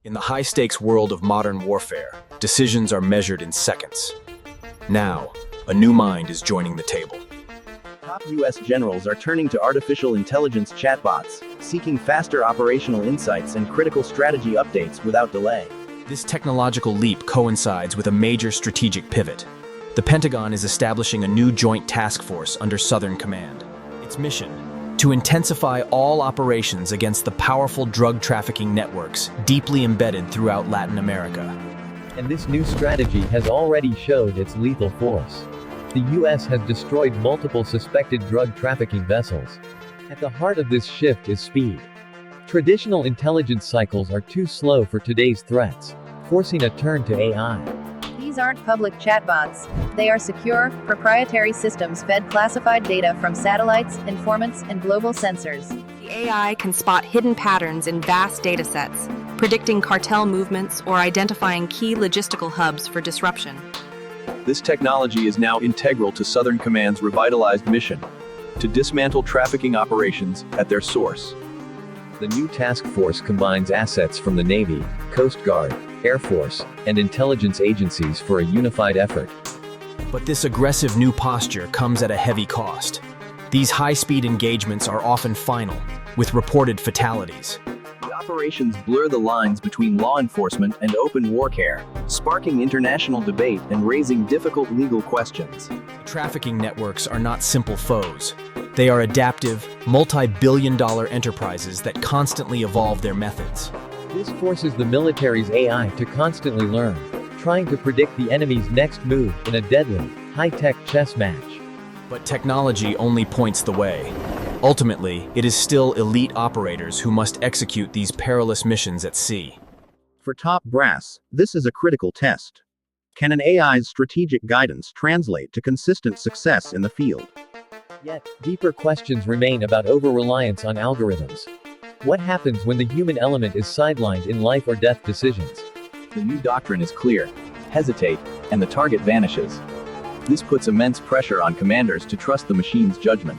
In the high-stakes world of modern warfare, decisions are measured in seconds. Now, a new mind is joining the table. Top U.S. generals are turning to artificial intelligence chatbots, seeking faster operational insights and critical strategy updates without delay. This technological leap coincides with a major strategic pivot. The Pentagon is establishing a new joint task force under Southern Command. Its mission: to intensify all operations against the powerful drug trafficking networks deeply embedded throughout Latin America. And this new strategy has already showed its lethal force. The U.S. has destroyed multiple suspected drug trafficking vessels. At the heart of this shift is speed. Traditional intelligence cycles are too slow for today's threats, forcing a turn to AI. These aren't public chatbots. They are secure, proprietary systems fed classified data from satellites, informants, and global sensors. The AI can spot hidden patterns in vast datasets, predicting cartel movements or identifying key logistical hubs for disruption. This technology is now integral to Southern Command's revitalized mission: to dismantle trafficking operations at their source. The new task force combines assets from the Navy, Coast Guard, Air Force, and intelligence agencies for a unified effort. But this aggressive new posture comes at a heavy cost. These high-speed engagements are often final, with reported fatalities. The operations blur the lines between law enforcement and open warfare, sparking international debate and raising difficult legal questions. The trafficking networks are not simple foes. They are adaptive, multi-billion-dollar enterprises that constantly evolve their methods. This forces the military's AI to constantly learn, trying to predict the enemy's next move in a deadly, high-tech chess match. But technology only points the way. Ultimately, it is still elite operators who must execute these perilous missions at sea. For top brass, this is a critical test. Can an AI's strategic guidance translate to consistent success in the field? Yet, deeper questions remain about over-reliance on algorithms. What happens when the human element is sidelined in life or death decisions? The new doctrine is clear: hesitate, and the target vanishes. This puts immense pressure on commanders to trust the machine's judgment.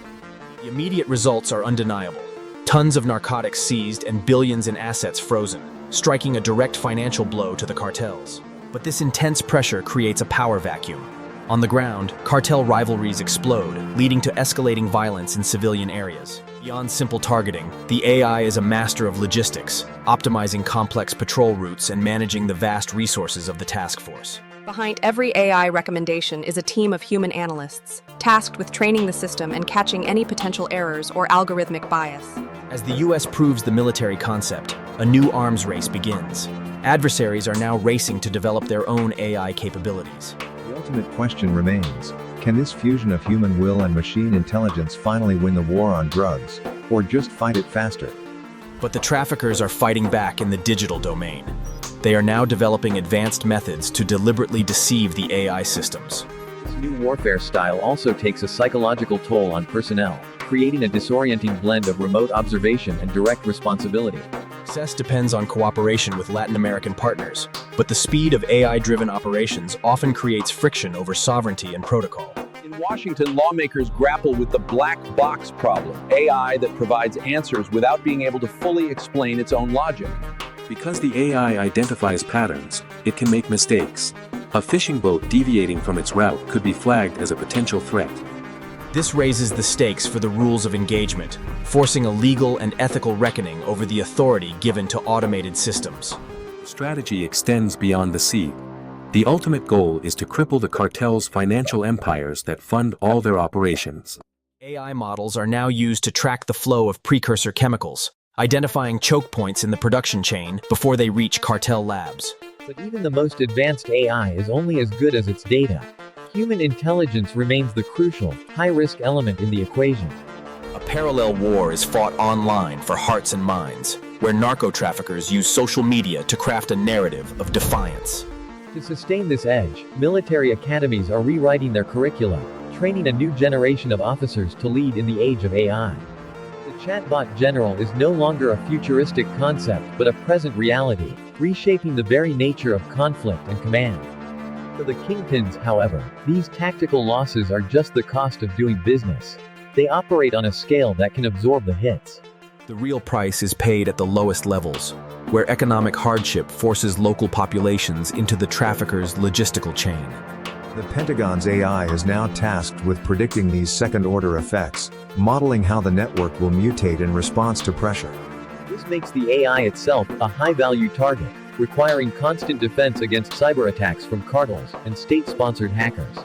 The immediate results are undeniable. Tons of narcotics seized and billions in assets frozen, striking a direct financial blow to the cartels. But this intense pressure creates a power vacuum. On the ground, cartel rivalries explode, leading to escalating violence in civilian areas. Beyond simple targeting, the AI is a master of logistics, optimizing complex patrol routes and managing the vast resources of the task force. Behind every AI recommendation is a team of human analysts, tasked with training the system and catching any potential errors or algorithmic bias. As the U.S. proves the military concept, a new arms race begins. Adversaries are now racing to develop their own AI capabilities. The ultimate question remains: can this fusion of human will and machine intelligence finally win the war on drugs, or just fight it faster? But the traffickers are fighting back in the digital domain. They are now developing advanced methods to deliberately deceive the AI systems. This new warfare style also takes a psychological toll on personnel, creating a disorienting blend of remote observation and direct responsibility. Success depends on cooperation with Latin American partners, but the speed of AI-driven operations often creates friction over sovereignty and protocol. In Washington, lawmakers grapple with the black box problem, AI that provides answers without being able to fully explain its own logic. Because the AI identifies patterns, it can make mistakes. A fishing boat deviating from its route could be flagged as a potential threat. This raises the stakes for the rules of engagement, forcing a legal and ethical reckoning over the authority given to automated systems. Strategy extends beyond the sea. The ultimate goal is to cripple the cartel's financial empires that fund all their operations. AI models are now used to track the flow of precursor chemicals, identifying choke points in the production chain before they reach cartel labs. But even the most advanced AI is only as good as its data. Human intelligence remains the crucial, high-risk element in the equation. A parallel war is fought online for hearts and minds, where narco-traffickers use social media to craft a narrative of defiance. To sustain this edge, military academies are rewriting their curricula, training a new generation of officers to lead in the age of AI. The Chatbot General is no longer a futuristic concept but a present reality, reshaping the very nature of conflict and command. For the kingpins, however, these tactical losses are just the cost of doing business. They operate on a scale that can absorb the hits. The real price is paid at the lowest levels. where economic hardship forces local populations into the trafficker's logistical chain. The Pentagon's AI is now tasked with predicting these second-order effects, modeling how the network will mutate in response to pressure. This makes the AI itself a high-value target, requiring constant defense against cyber attacks from cartels and state-sponsored hackers.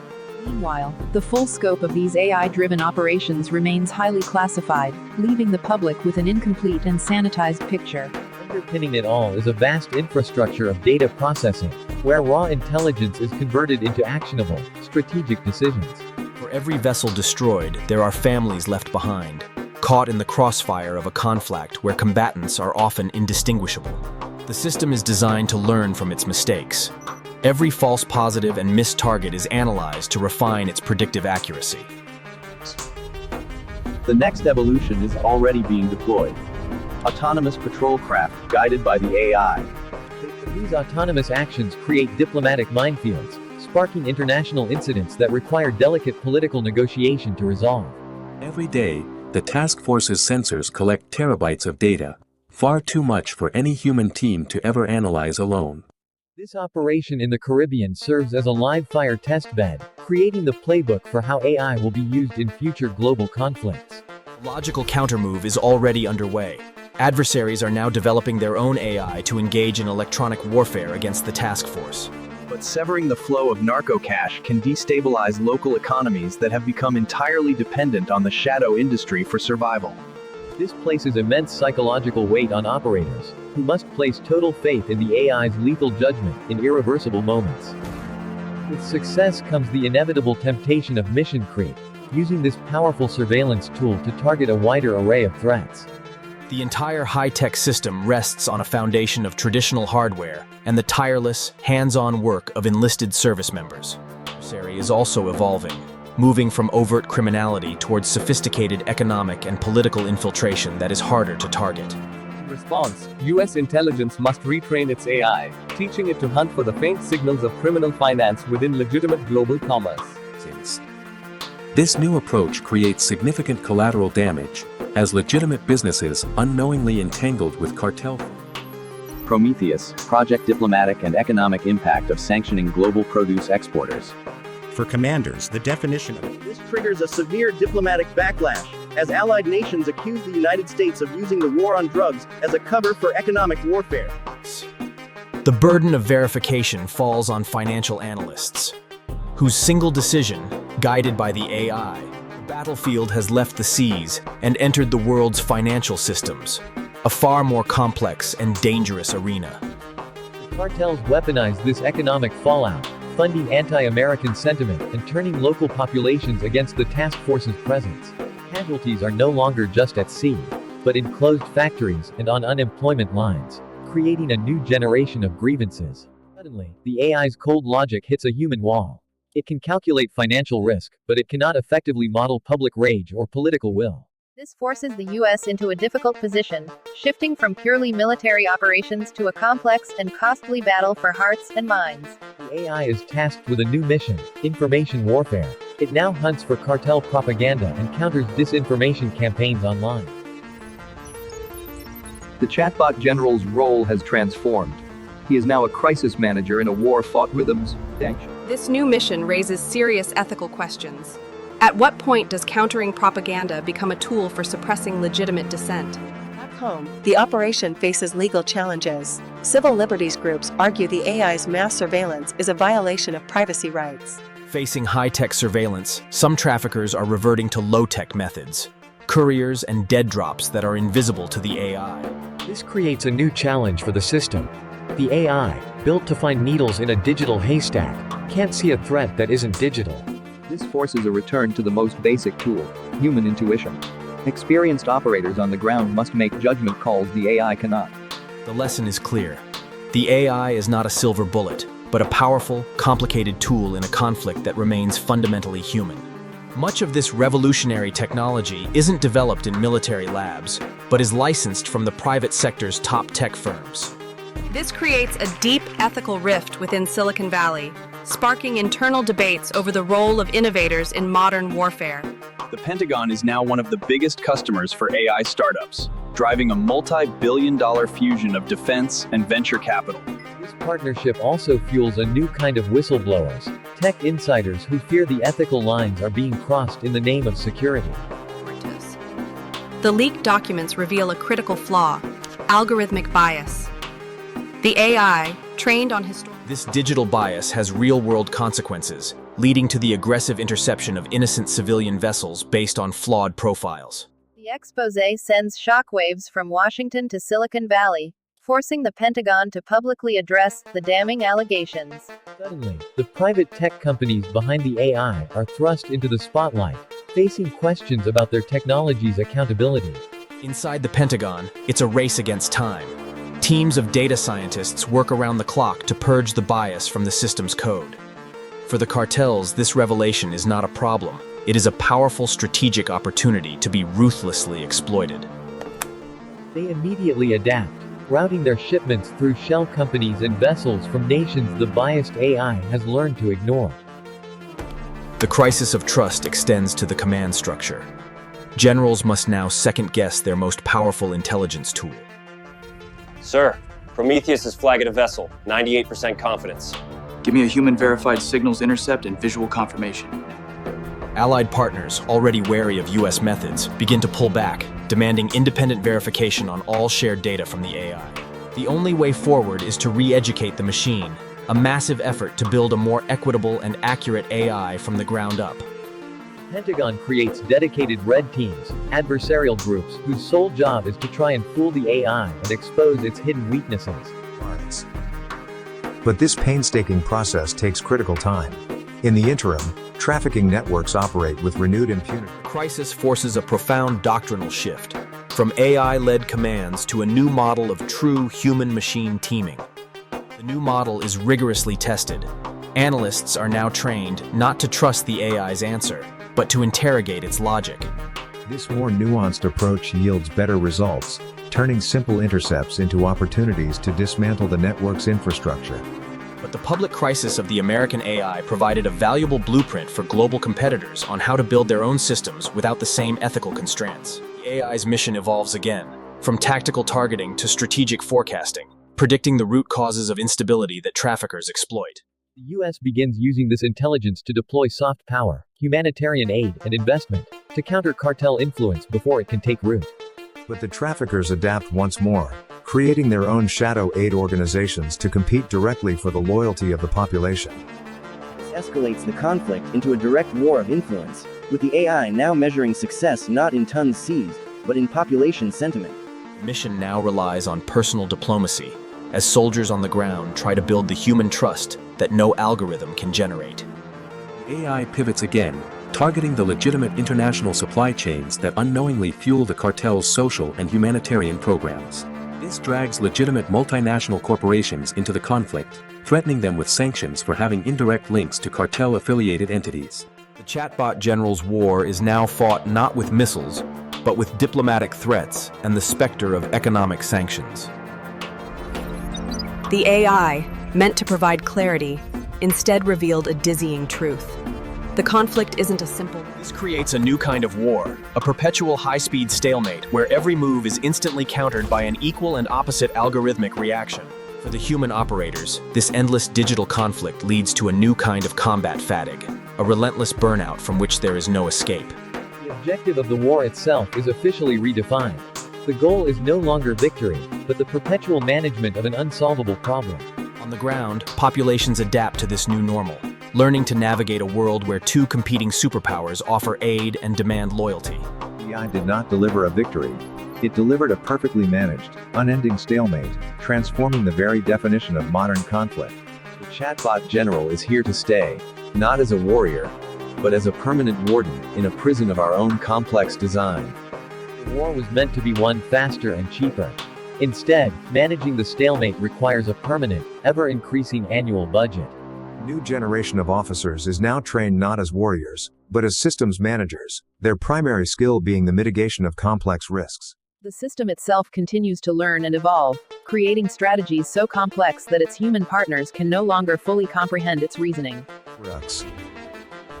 Meanwhile, the full scope of these AI-driven operations remains highly classified, leaving the public with an incomplete and sanitized picture. Underpinning it all is a vast infrastructure of data processing, where raw intelligence is converted into actionable, strategic decisions. For every vessel destroyed, there are families left behind, caught in the crossfire of a conflict where combatants are often indistinguishable. The system is designed to learn from its mistakes. Every false positive and missed target is analyzed to refine its predictive accuracy. The next evolution is already being deployed. Autonomous patrol craft guided by the AI. These autonomous actions create diplomatic minefields, sparking international incidents that require delicate political negotiation to resolve. Every day, the task force's sensors collect terabytes of data, far too much for any human team to ever analyze alone. This operation in the Caribbean serves as a live-fire testbed, creating the playbook for how AI will be used in future global conflicts. A logical countermove is already underway. Adversaries are now developing their own AI to engage in electronic warfare against the task force. But severing the flow of narco cash can destabilize local economies that have become entirely dependent on the shadow industry for survival. This places immense psychological weight on operators, who must place total faith in the AI's lethal judgment in irreversible moments. With success comes the inevitable temptation of mission creep, using this powerful surveillance tool to target a wider array of threats. The entire high-tech system rests on a foundation of traditional hardware and the tireless, hands-on work of enlisted service members. Adversary is also evolving, moving from overt criminality towards sophisticated economic and political infiltration that is harder to target. In response, U.S. intelligence must retrain its AI, teaching it to hunt for the faint signals of criminal finance within legitimate global commerce. This new approach creates significant collateral damage, as legitimate businesses unknowingly entangled with cartel. Prometheus, Project Diplomatic and Economic Impact of Sanctioning Global Produce Exporters. For commanders, the definition of this triggers a severe diplomatic backlash, as allied nations accuse the United States of using the war on drugs as a cover for economic warfare. The burden of verification falls on financial analysts, whose single decision, guided by the AI, the battlefield has left the seas and entered the world's financial systems, a far more complex and dangerous arena. The cartels weaponize this economic fallout, funding anti-American sentiment and turning local populations against the task force's presence. Casualties are no longer just at sea, but in closed factories and on unemployment lines, creating a new generation of grievances. Suddenly, the AI's cold logic hits a human wall. It can calculate financial risk, but it cannot effectively model public rage or political will. This forces the U.S. into a difficult position, shifting from purely military operations to a complex and costly battle for hearts and minds. The AI is tasked with a new mission: information warfare. It now hunts for cartel propaganda and counters disinformation campaigns online. The Chatbot General's role has transformed. He is now a crisis manager in a war fought with action. This new mission raises serious ethical questions. At what point does countering propaganda become a tool for suppressing legitimate dissent? Back home, the operation faces legal challenges. Civil liberties groups argue the AI's mass surveillance is a violation of privacy rights. Facing high-tech surveillance, some traffickers are reverting to low-tech methods, couriers and dead drops that are invisible to the AI. This creates a new challenge for the system. The AI, built to find needles in a digital haystack, can't see a threat that isn't digital. This forces a return to the most basic tool: human intuition. Experienced operators on the ground must make judgment calls the AI cannot. The lesson is clear. The AI is not a silver bullet, but a powerful, complicated tool in a conflict that remains fundamentally human. Much of this revolutionary technology isn't developed in military labs, but is licensed from the private sector's top tech firms. This creates a deep ethical rift within Silicon Valley, sparking internal debates over the role of innovators in modern warfare. The Pentagon is now one of the biggest customers for AI startups. driving a multi-billion-dollar fusion of defense and venture capital. This partnership also fuels a new kind of whistleblowers, tech insiders who fear the ethical lines are being crossed in the name of security. The leaked documents reveal a critical flaw: algorithmic bias. The AI, trained on This digital bias has real-world consequences, leading to the aggressive interception of innocent civilian vessels based on flawed profiles. The exposé sends shockwaves from Washington to Silicon Valley, forcing the Pentagon to publicly address the damning allegations. Suddenly, the private tech companies behind the AI are thrust into the spotlight, facing questions about their technology's accountability. Inside the Pentagon, it's a race against time. Teams of data scientists work around the clock to purge the bias from the system's code. For the cartels, this revelation is not a problem. It is a powerful strategic opportunity to be ruthlessly exploited. They immediately adapt, routing their shipments through shell companies and vessels from nations the biased AI has learned to ignore. The crisis of trust extends to the command structure. Generals must now second-guess their most powerful intelligence tool. Sir, Prometheus is flagging a vessel, 98% confidence. Give me a human-verified signals intercept and visual confirmation. Allied partners, already wary of U.S. methods, begin to pull back, demanding independent verification on all shared data from the AI. The only way forward is to re-educate the machine, a massive effort to build a more equitable and accurate AI from the ground up. Pentagon creates dedicated red teams, adversarial groups, whose sole job is to try and fool the AI and expose its hidden weaknesses. But this painstaking process takes critical time. In the interim, trafficking networks operate with renewed impunity. The crisis forces a profound doctrinal shift, from AI-led commands to a new model of true human-machine teaming. The new model is rigorously tested. Analysts are now trained not to trust the AI's answer, but to interrogate its logic. This more nuanced approach yields better results, turning simple intercepts into opportunities to dismantle the network's infrastructure. But the public crisis of the American AI provided a valuable blueprint for global competitors on how to build their own systems without the same ethical constraints. The AI's mission evolves again, from tactical targeting to strategic forecasting, predicting the root causes of instability that traffickers exploit. The U.S. begins using this intelligence to deploy soft power, humanitarian aid, and investment to counter cartel influence before it can take root. But the traffickers adapt once more, creating their own shadow aid organizations to compete directly for the loyalty of the population. This escalates the conflict into a direct war of influence, with the AI now measuring success not in tons seized, but in population sentiment. The mission now relies on personal diplomacy, as soldiers on the ground try to build the human trust that no algorithm can generate. AI pivots again, targeting the legitimate international supply chains that unknowingly fuel the cartel's social and humanitarian programs. This drags legitimate multinational corporations into the conflict, threatening them with sanctions for having indirect links to cartel-affiliated entities. The Chatbot General's war is now fought not with missiles, but with diplomatic threats and the specter of economic sanctions. The AI, meant to provide clarity, instead revealed a dizzying truth. The conflict isn't a simple... This creates a new kind of war, a perpetual high-speed stalemate where every move is instantly countered by an equal and opposite algorithmic reaction. For the human operators, this endless digital conflict leads to a new kind of combat fatigue, a relentless burnout from which there is no escape. The objective of the war itself is officially redefined. The goal is no longer victory, but the perpetual management of an unsolvable problem. On the ground, populations adapt to this new normal, learning to navigate a world where two competing superpowers offer aid and demand loyalty. The AI did not deliver a victory. It delivered a perfectly managed, unending stalemate, transforming the very definition of modern conflict. The Chatbot General is here to stay, not as a warrior, but as a permanent warden in a prison of our own complex design. The war was meant to be won faster and cheaper. Instead, managing the stalemate requires a permanent, ever-increasing annual budget. A new generation of officers is now trained not as warriors, but as systems managers, their primary skill being the mitigation of complex risks. The system itself continues to learn and evolve, creating strategies so complex that its human partners can no longer fully comprehend its reasoning.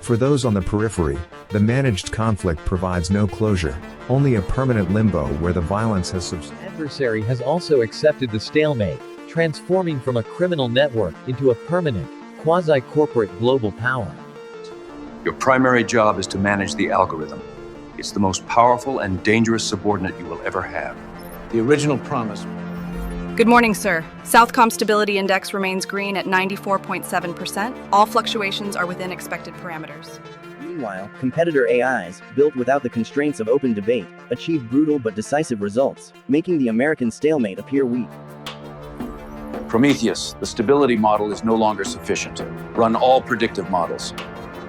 For those on the periphery, The managed conflict provides no closure, only a permanent limbo where the violence has Adversary has also accepted the stalemate, transforming from a criminal network into a permanent, quasi-corporate global power. Your primary job is to manage the algorithm. It's the most powerful and dangerous subordinate you will ever have. The original promise. Good morning, sir. Southcom Stability Index remains green at 94.7%. All fluctuations are within expected parameters. Meanwhile, competitor AIs, built without the constraints of open debate, achieve brutal but decisive results, making the American stalemate appear weak. Prometheus, the stability model is no longer sufficient. Run all predictive models.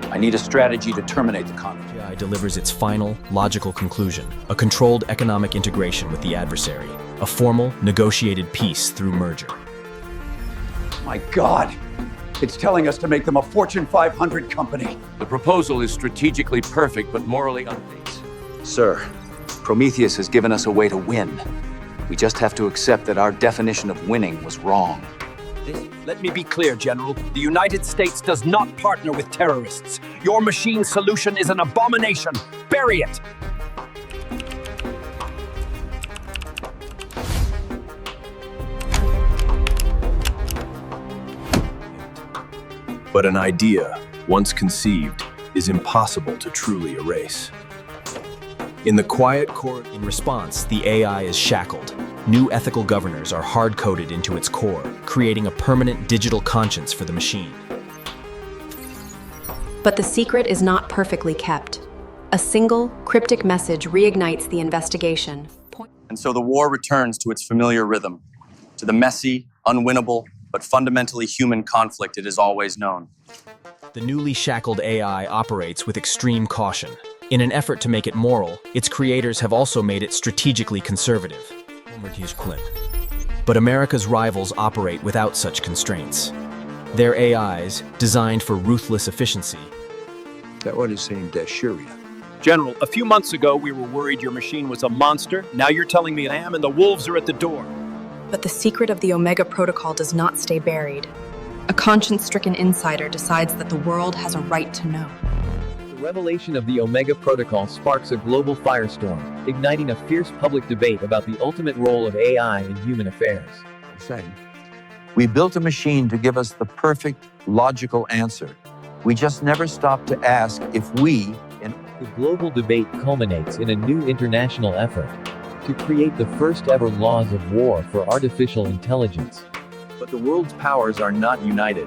I need a strategy to terminate the conflict. AI delivers its final, logical conclusion, a controlled economic integration with the adversary, a formal, negotiated peace through merger. My God! It's telling us to make them a Fortune 500 company. The proposal is strategically perfect, but morally unbased. Sir, Prometheus has given us a way to win. We just have to accept that our definition of winning was wrong. Let me be clear, General. The United States does not partner with terrorists. Your machine solution is an abomination. Bury it! But an idea, once conceived, is impossible to truly erase. In the quiet core, In response, the AI is shackled. New ethical governors are hard-coded into its core, creating a permanent digital conscience for the machine. But the secret is not perfectly kept. A single, cryptic message reignites the investigation. And so the war returns to its familiar rhythm, to the messy, unwinnable, but fundamentally human conflict it has always known. The newly shackled AI operates with extreme caution. In an effort to make it moral, its creators have also made it strategically conservative. But America's rivals operate without such constraints. Their AIs, designed for ruthless efficiency. that what is saying Dashuria. General, a few months ago we were worried your machine was a monster. Now you're telling me I am and the wolves are at the door. But the secret of the Omega Protocol does not stay buried. A conscience-stricken insider decides that the world has a right to know. The revelation of the Omega Protocol sparks a global firestorm, igniting a fierce public debate about the ultimate role of AI in human affairs. We built a machine to give us the perfect, logical answer. We just never stopped to ask if we, The global debate culminates in a new international effort to create the first ever laws of war for artificial intelligence. But the world's powers are not united.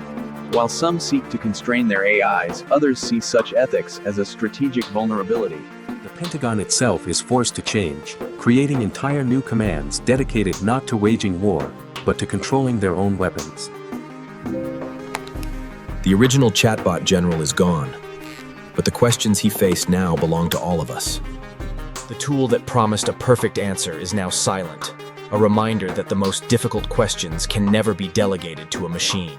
While some seek to constrain their AIs, others see such ethics as a strategic vulnerability. The Pentagon itself is forced to change, creating entire new commands dedicated not to waging war, but to controlling their own weapons. The original Chatbot General is gone, but the questions he faced now belong to all of us. The tool that promised a perfect answer is now silent, a reminder that the most difficult questions can never be delegated to a machine.